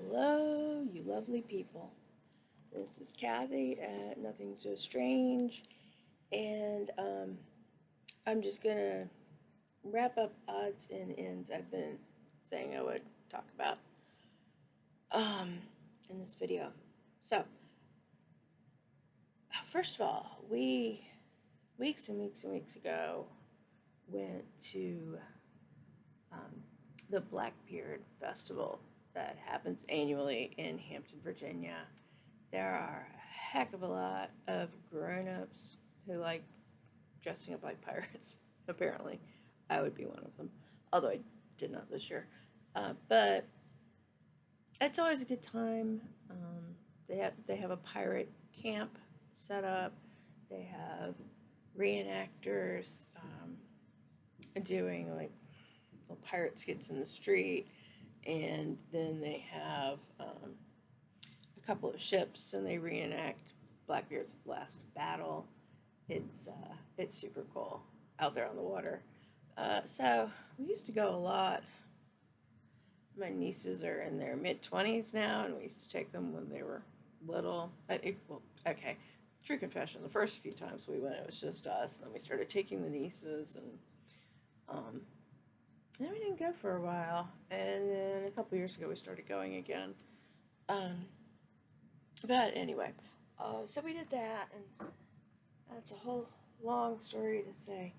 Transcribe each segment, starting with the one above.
Hello, you lovely people. This is Kathy at Nothing So Strange, and I'm just gonna wrap up odds and ends I've been saying I would talk about in this video. So, first of all, we weeks and weeks and weeks ago went to the Blackbeard festival that happens annually in Hampton, Virginia. There are a heck of a lot of grown-ups who like dressing up like pirates. Apparently, I would be one of them, although I did not this year. But it's always a good time. They have a pirate camp set up. They have reenactors doing like little pirate skits in the street, and then they have a couple of ships, and they reenact Blackbeard's last battle. It's super cool out there on the water. So we used to go a lot. My nieces are in their mid-20s now, and we used to take them when they were little. Okay, true confession. The first few times we went, it was just us. And then we started taking the nieces, and then we didn't go for a while. And then a couple years ago, we started going again. But anyway, so we did that, and that's a whole long story to say.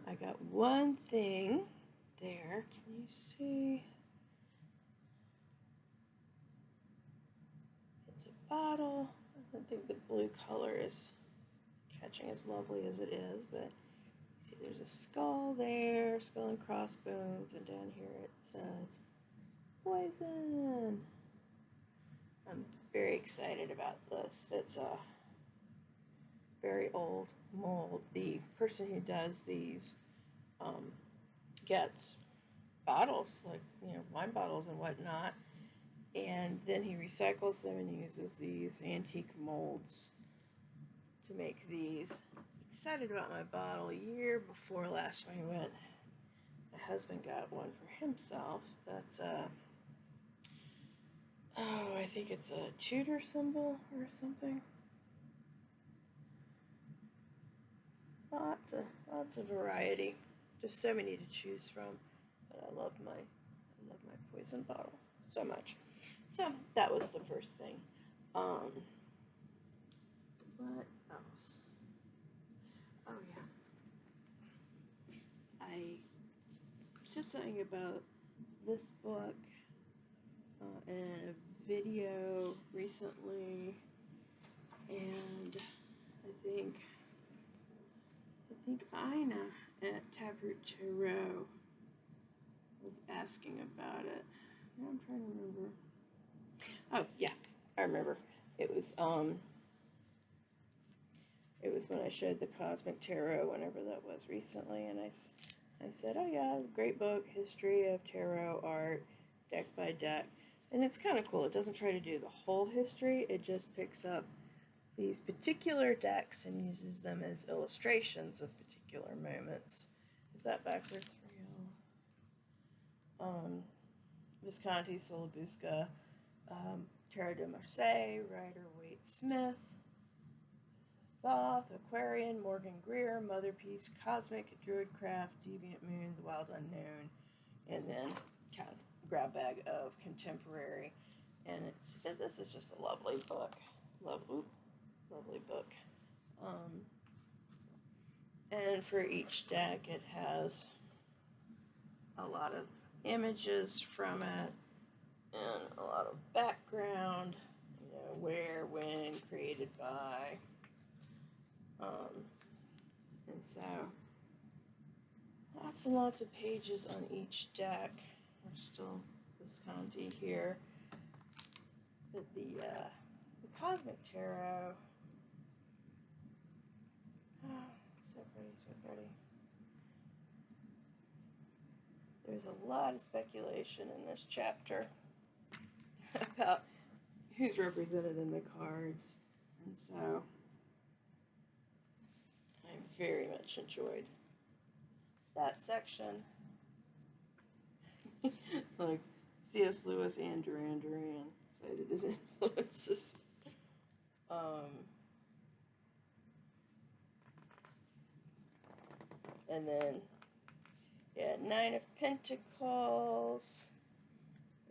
I got one thing there. Can you see? It's a bottle. I don't think the blue color is catching as lovely as it is, but see, there's a skull there, skull and crossbones, and down here it says poison. I'm very excited about this. It's a very old mold. The person who does these gets bottles, like, wine bottles and whatnot, and then he recycles them and uses these antique molds to make these. Excited about my bottle. A year before last time we went, my husband got one for himself. That's I think it's a Tudor symbol or something. Lots of variety. Just so many to choose from. But I love my poison bottle so much. So that was the first thing. What else? Oh yeah. I said something about this book in a video recently, and I think Ina at Taproot Tarot was asking about it. Now I'm trying to remember. Oh yeah, I remember. It was when I showed the Cosmic Tarot, whenever that was recently, and I said, oh yeah, great book, history of tarot art, deck by deck. And it's kind of cool. It doesn't try to do the whole history. It just picks up these particular decks and uses them as illustrations of particular moments. Is that backwards for you? Visconti, Solabusca, Tarot de Marseille, Rider Waite Smith, Thoth, Aquarian, Morgan Greer, Motherpiece, Cosmic, Druidcraft, Deviant Moon, The Wild Unknown, and then kind of grab bag of contemporary. And this is just a lovely book. Lovely book. And for each deck, it has a lot of images from it and a lot of background, where, when, created by. And so lots and lots of pages on each deck. We're still Visconti here. But the Cosmic Tarot, so pretty. There's a lot of speculation in this chapter about who's represented in the cards, and so I very much enjoyed that section. Like C.S. Lewis and Duran Duran cited as influences. And then, yeah, Nine of Pentacles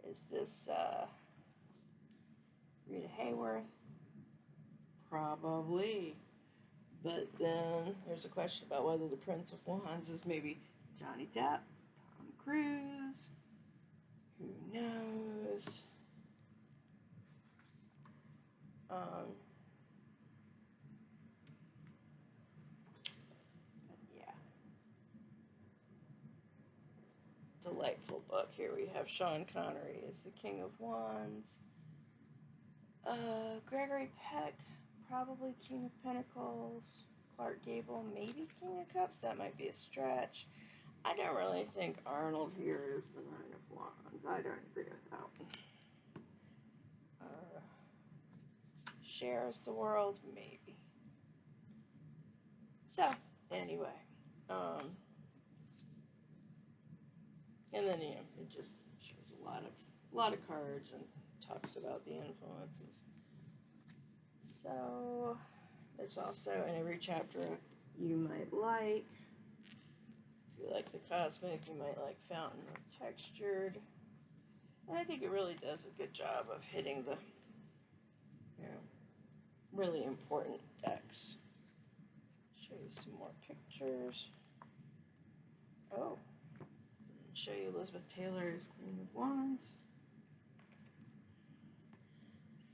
is this Rita Hayworth? Probably. But then there's a question about whether the Prince of Wands is maybe Johnny Depp, Tom Cruise. Who knows? Yeah. Delightful book. Here we have Sean Connery as the King of Wands. Gregory Peck, probably King of Pentacles. Clark Gable, maybe King of Cups. That might be a stretch. I don't really think Arnold here is the Nine of Wands. I don't agree with that one. Shares the world, maybe. So, anyway. And then, you know, it just shows a lot of cards and talks about the influences. So, there's also in every chapter you might like. If you like the cosmic, you might like fountain or textured. And I think it really does a good job of hitting the, you know, really important decks. Show you some more pictures. Oh, show you Elizabeth Taylor's Queen of Wands.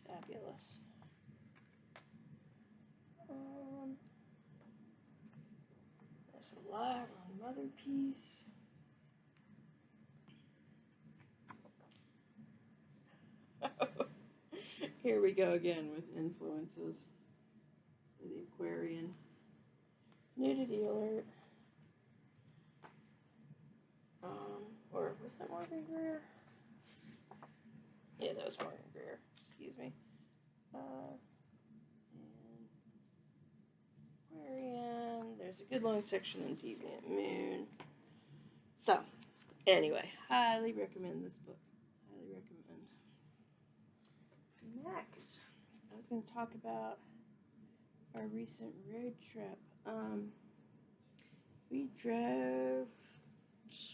Fabulous. There's a lot on Mother Piece. Here we go again with influences for the Aquarian. Nudity alert. Or was that Morgan Greer? Yeah, that was Morgan Greer. Excuse me. And Aquarian. There's a good long section on Deviant Moon. So, anyway, highly recommend this book. Highly recommend. Next, I was going to talk about our recent road trip. We drove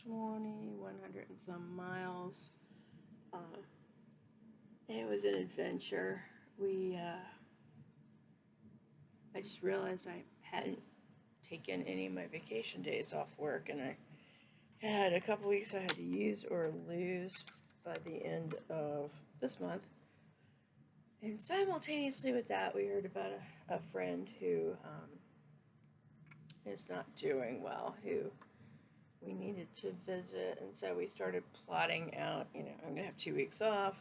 100 and some miles. It was an adventure. I just realized I hadn't taken any of my vacation days off work, and I had a couple weeks I had to use or lose by the end of this month. And simultaneously with that, we heard about a friend who is not doing well, who we needed to visit, and so we started plotting out, you know, I'm going to have 2 weeks off,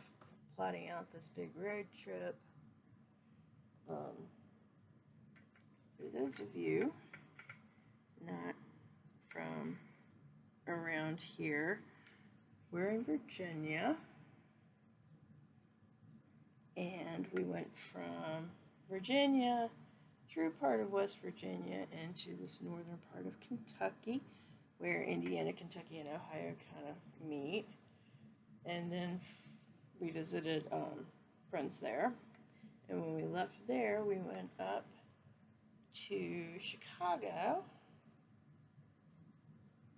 plotting out this big road trip. For those of you not from around here, we're in Virginia, and we went from Virginia through part of West Virginia into this northern part of Kentucky, where Indiana, Kentucky, and Ohio kind of meet. And then we visited friends there. And when we left there, we went up to Chicago,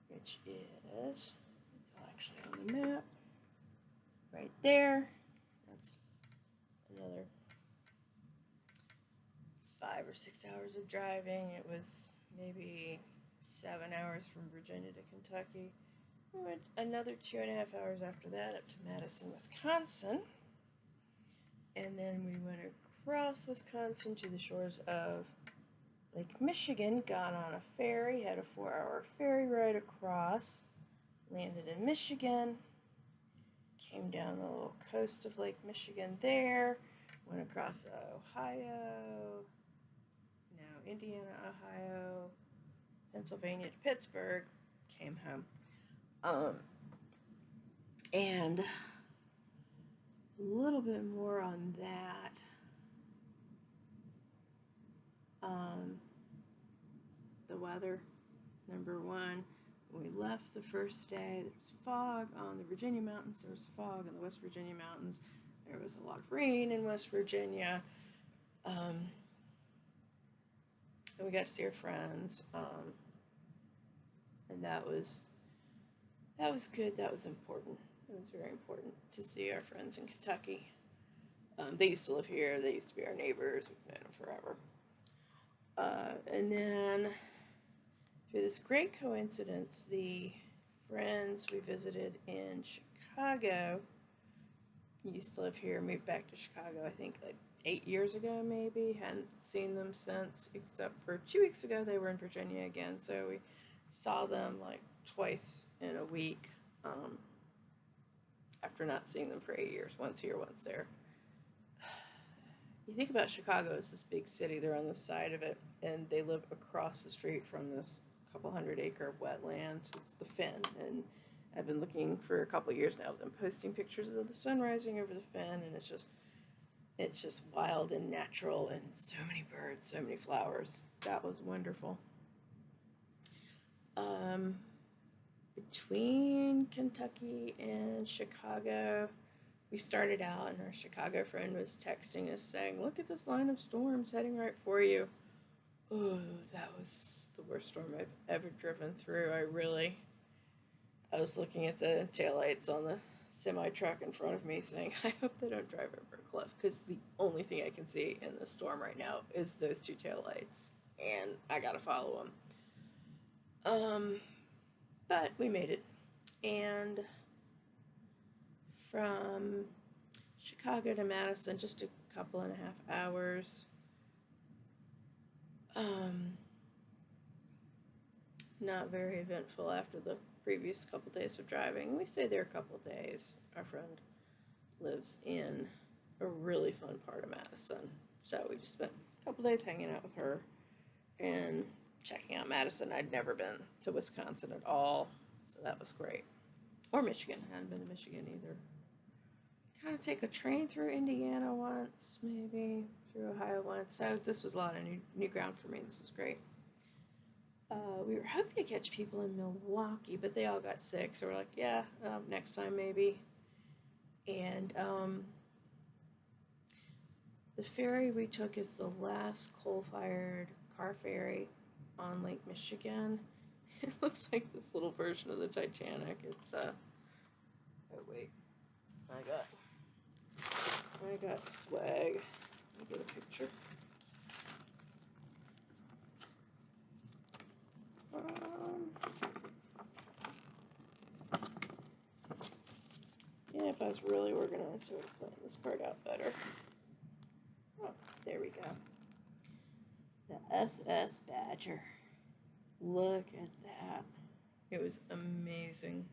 which is, it's actually on the map, right there. That's another 5 or 6 hours of driving. It was maybe 7 hours from Virginia to Kentucky. We went another 2.5 hours after that up to Madison, Wisconsin. And then we went across Wisconsin to the shores of Lake Michigan, got on a ferry, had a 4-hour ferry ride across, landed in Michigan, came down the little coast of Lake Michigan there, went across Ohio, Indiana, Ohio, Pennsylvania to Pittsburgh, came home. And a little bit more on that. The weather, number one, When we left the first day, there was fog on the Virginia mountains. There was fog in the West Virginia mountains. There was a lot of rain in West Virginia. And we got to see our friends. And that was good. That was important. It was very important to see our friends in Kentucky. They used to live here. They used to be our neighbors. We've known them forever. And then, through this great coincidence, the friends we visited in Chicago used to live here, moved back to Chicago, I think, like 8 years ago, maybe. Hadn't seen them since, except for 2 weeks ago, they were in Virginia again. So we saw them like twice in a week after not seeing them for 8 years, once here, once there. You think about Chicago as this big city, they're on the side of it, and they live across the street from this couple 100-acre wetlands. It's the Fen, and I've been looking for a couple years now of them posting pictures of the sun rising over the Fen, and it's just wild and natural, and so many birds, so many flowers. That was wonderful. Between Kentucky and Chicago, we started out, and our Chicago friend was texting us saying, "Look at this line of storms heading right for you." Oh, that was the worst storm I've ever driven through. I was looking at the taillights on the semi-truck in front of me saying, I hope they don't drive over a cliff, because the only thing I can see in the storm right now is those two taillights, and I gotta follow them. But we made it. And from Chicago to Madison, just a couple and a half hours. Not very eventful after the previous couple days of driving. We stayed there a couple days. Our friend lives in a really fun part of Madison, so we just spent a couple days hanging out with her and checking out Madison. I'd never been to Wisconsin at all, so that was great. Or Michigan. I hadn't been to Michigan either. Kind of take a train through Indiana once, maybe through Ohio once. So this was a lot of new ground for me. This was great. We were hoping to catch people in Milwaukee, but they all got sick, so we're like, yeah, next time maybe. And the ferry we took is the last coal-fired car ferry on Lake Michigan. It looks like this little version of the Titanic. It's oh wait, I got swag. Let me get a picture. Yeah, if I was really organized, I would have planned this part out better. Oh, there we go. The SS Badger. Look at that. It was amazing.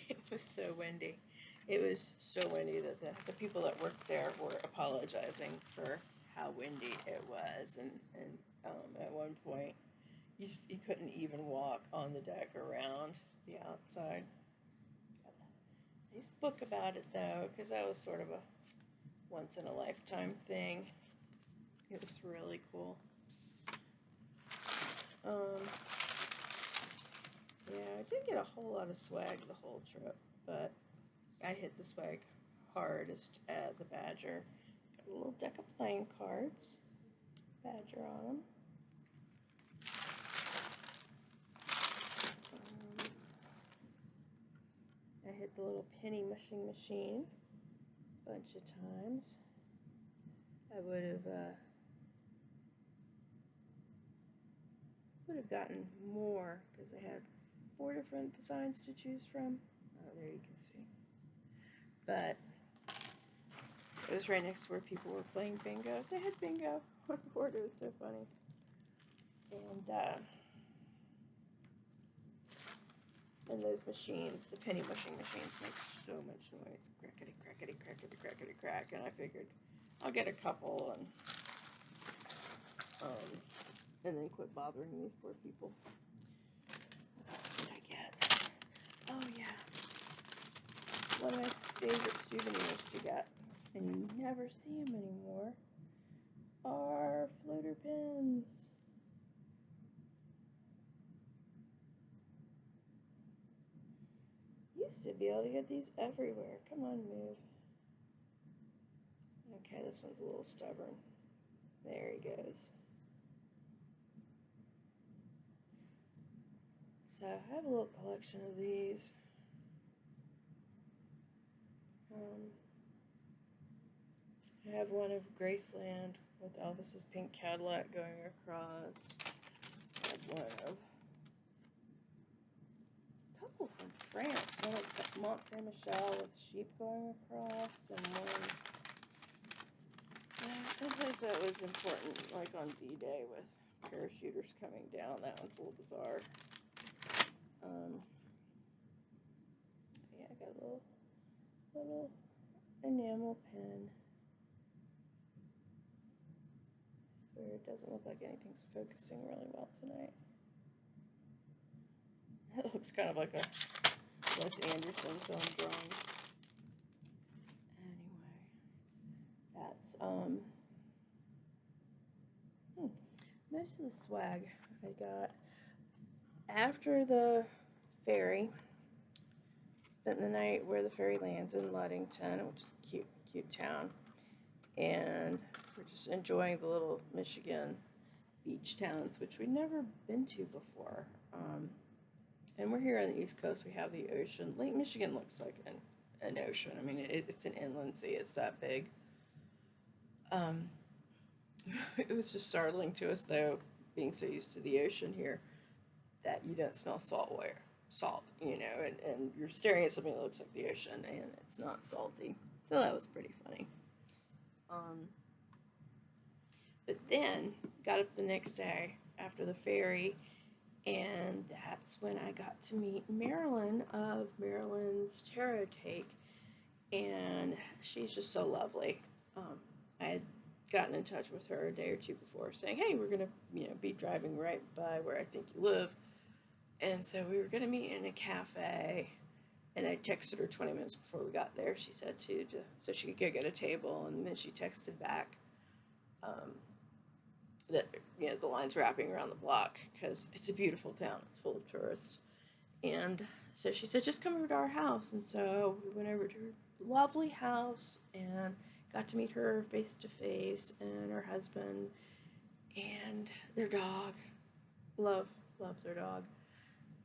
It was so windy. It was so windy that the people that worked there were apologizing for how windy it was, and at one point you couldn't even walk on the deck around the outside. Got a nice book about it though, because that was sort of a once in a lifetime thing. It was really cool. Yeah, I didn't get a whole lot of swag the whole trip, but I hit the swag hardest at the Badger. Got a little deck of playing cards, Badger on them. I hit the little penny mushing machine a bunch of times. I would have gotten more because I had 4 different designs to choose from. Oh, there you can see. But it was right next to where people were playing bingo. They had bingo on board. It was so funny. And those machines, the penny mushing machines, make so much noise. Crackety, crackety, crackety, crackety, crack. And I figured I'll get a couple and then quit bothering these poor people. What else did I get? Oh yeah, one of my favorite souvenirs to get, and you never see them anymore, are floater pins. Used to be able to get these everywhere. Come on, move. Okay, this one's a little stubborn. There he goes. So I have a little collection of these. I have one of Graceland with Elvis's pink Cadillac going across. I have one of a couple from France. One at Mont Saint Michel with sheep going across, and one someplace that was important, like on D-Day with parachuters coming down. That one's a little bizarre. Yeah, I got a little enamel pin. I swear it doesn't look like anything's focusing really well tonight. It looks kind of like a Wes Anderson film drawing. Anyway, that's most of the swag I got after the ferry. Spent the night where the ferry lands in Ludington, which is a cute town, and we're just enjoying the little Michigan beach towns, which we'd never been to before. And we're here on the East Coast. We have the ocean. Lake Michigan looks like an ocean. I mean, it's an inland sea. It's that big. It was just startling to us, though, being so used to the ocean here, that you don't smell salt, and you're staring at something that looks like the ocean, and it's not salty. So that was pretty funny. But then, got up the next day after the ferry, and that's when I got to meet Marilyn of Marilyn's Tarot Take, and she's just so lovely. I had gotten in touch with her a day or two before, saying, "Hey, we're gonna, be driving right by where I think you live," and so we were gonna meet in a cafe. And I texted her 20 minutes before we got there. She said so she could go get a table, and then she texted back that the line's wrapping around the block because it's a beautiful town. It's full of tourists. And so she said, just come over to our house. And so we went over to her lovely house and got to meet her face to face, and her husband and their dog. Love their dog.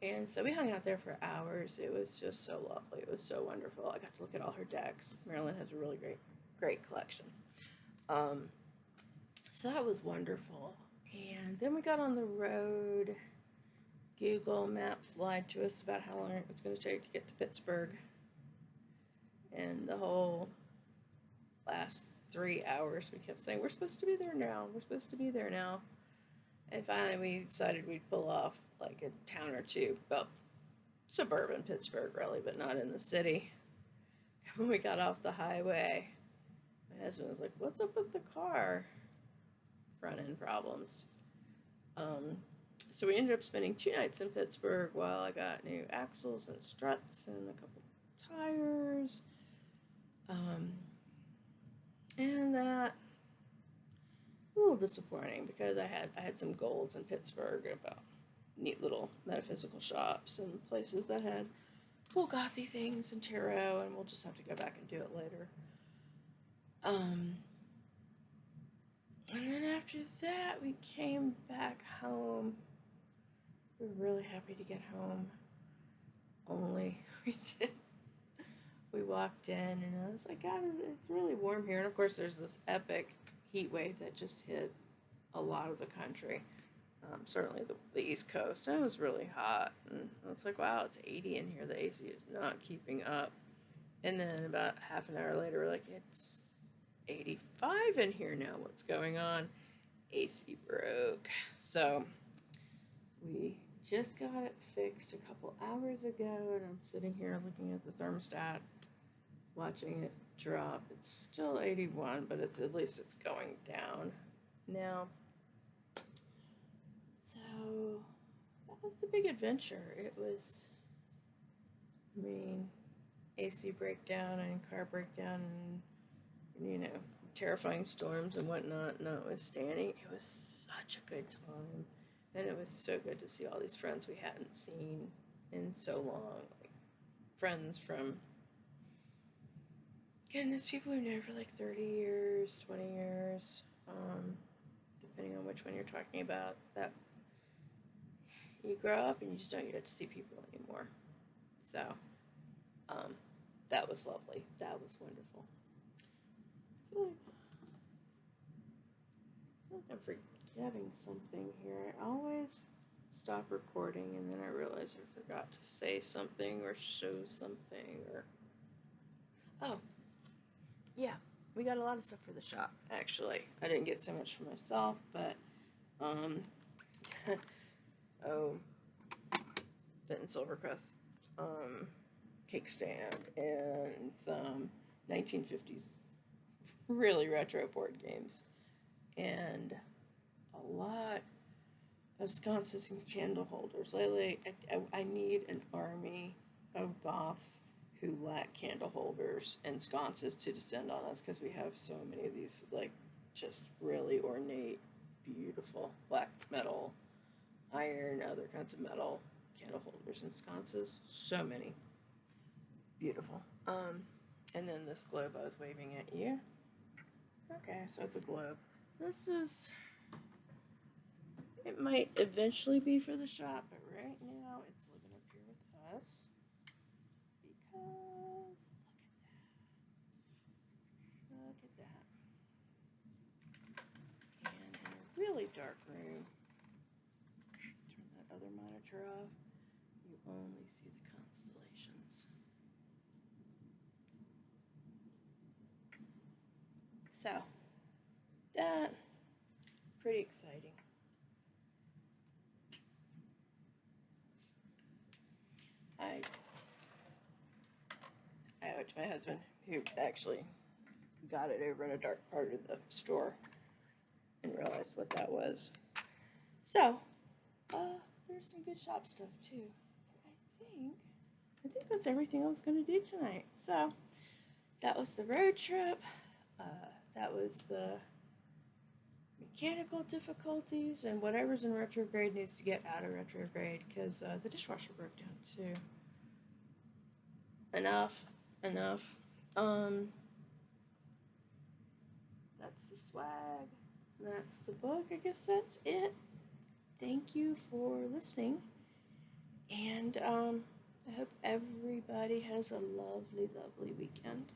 And so we hung out there for hours. It was just so lovely. It was so wonderful. I got to look at all her decks. Marilyn has a really great collection. So that was wonderful. And then we got on the road. Google Maps lied to us about how long it was going to take to get to Pittsburgh. And the whole last 3 hours we kept saying, we're supposed to be there now. We're supposed to be there now. And finally we decided we'd pull off like a town or two, well, suburban Pittsburgh really, but not in the city. And when we got off the highway, my husband was like, what's up with the car? Front end problems. So we ended up spending 2 nights in Pittsburgh while I got new axles and struts and a couple tires. And that a little disappointing because I had some goals in Pittsburgh about neat little metaphysical shops and places that had cool gothy things and tarot, and we'll just have to go back and do it later. And then after that, we came back home. We were really happy to get home. Only we walked in, and I was like, God, it's really warm here. And of course, there's this epic heat wave that just hit a lot of the country. Certainly the East Coast. And it was really hot. And I was like, wow, it's 80 in here. The AC is not keeping up. And then about half an hour later, we're like, it's 85 in here now. What's going on? AC broke. So we just got it fixed a couple hours ago, and I'm sitting here looking at the thermostat, watching it drop. It's still 81, but at least it's going down now. So that was the big adventure. It was, AC breakdown and car breakdown, and terrifying storms and whatnot notwithstanding, it was such a good time. And it was so good to see all these friends we hadn't seen in so long. Like, friends from, goodness, people we've known for like 30 years, 20 years, depending on which one you're talking about. That you grow up and you just don't get to see people anymore. So, that was lovely. That was wonderful. I feel like I'm forgetting something here. I always stop recording and then I realize I forgot to say something or show something or. Oh, yeah, we got a lot of stuff for the shop, actually. I didn't get so much for myself, but, oh, Fenton Silvercrest, cake stand and some 1950s really retro board games and a lot of sconces and candle holders. Lately, I need an army of goths who lack candle holders and sconces to descend on us because we have so many of these, like, just really ornate, beautiful black metal, iron, other kinds of metal candle holders and sconces. So many. Beautiful. And then this globe I was waving at you. Okay, so it's a globe. This is. It might eventually be for the shop, but right now it's living up here with us. Because look at that. And in a really dark room, turn that other monitor off, you only see the constellations. So, that, pretty exciting. I owe it to my husband, who actually got it over in a dark part of the store and realized what that was. So, there's some good shop stuff too. I think that's everything I was going to do tonight. So, that was the road trip. That was the mechanical difficulties, and whatever's in retrograde needs to get out of retrograde because the dishwasher broke down too. Enough. That's the swag. That's the book. I guess that's it. Thank you for listening. And I hope everybody has a lovely, lovely weekend.